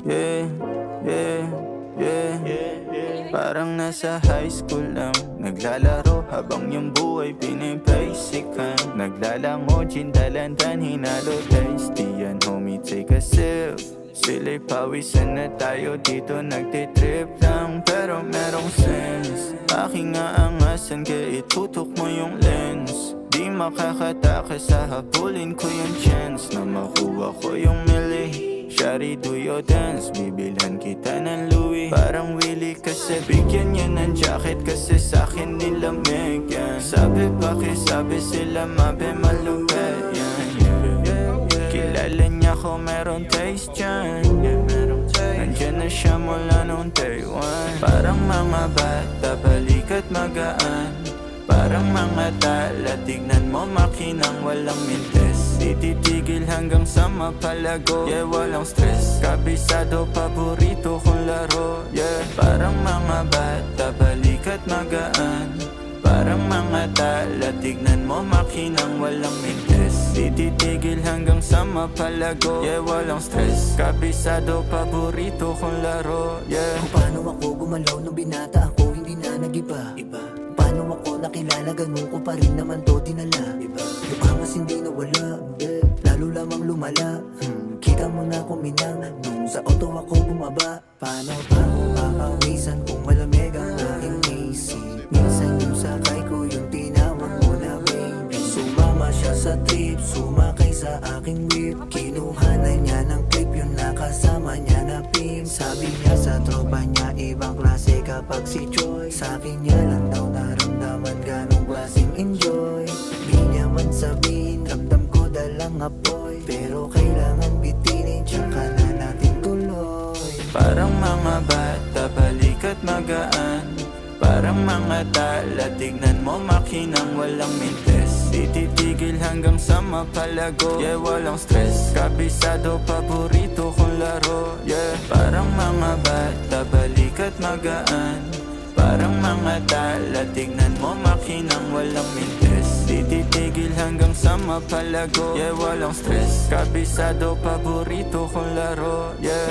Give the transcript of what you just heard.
Yeah, yeah, yeah. Parang nasa high school lang, naglalaro habang yung buhay pinipasikan. Naglalango, dalandan, hinalo tasty yan, homie, take a sip. Sila'y pawisan na tayo dito, nagtitrip lang pero merong sense. Aking aangasan kaya itutok mo yung lens. Di makakatakas sa habulin ko yung chance na makuha ko yung mili. Shawty, do your dance, bibilhan kita ng Louis. Parang Willie kasi bigyan niya ng jacket kasi sa'kin nilamig yan. Sabi pakisabi sila mabe malupet yan, Kilala niya ko meron taste dyan, Nandyan na siya mula nung day one. Parang mga bata, balikat magaan. Parang mga tala, tignan mo makinang walang mintes. Di titigil hanggang sa mapalago, yeah, walang stress. Kabisado, paborito kong laro, yeah. Parang mga bata, balikat magaan. Parang mga tala, tignan mo makinang walang mintes. Di titigil hanggang sa mapalago, yeah, walang stress. Kabisado, paborito kong laro, yeah. Kung paano ako gumalaw nung binata ako, hindi na nag-iba. Paano ako nakilala, ganun ko pa rin naman to dinala. Yung angas hindi nawala, lalo lamang lumala. Kita mo na kuminang nung sa auto ako bumaba. Paano pa ako papawisan kung malamig ang aking AC? Minsan yung sakay ko yung tinawag mo na baby. Sumama siya sa trip, sumakay sa aking whip. Kinuha na niya ng clip yung nakasama niya na pimp. Sabi niya sa tropa niya ibang klase kapag si Joy. Sakin niya lang daw naramdaman ganong klaseng enjoy. Di niya man sabihin, ramdam ko dalang apoy. Pero kailangan bitinin, tsaka na natin tuloy. Parang mga bata, balikat magaan. Parang mga tala, tignan mo makinang walang mintes. Di titigil hanggang sa mapalago, yeah, walang stress. Kabisado, paborito kong laro, yeah. Parang mga bata, balikat magaan. Parang mga tala, tignan mo makinang walang mintes. Di titigil hanggang sa mapalago, yeah, walang stress. Kabisado, paborito kong laro, yeah.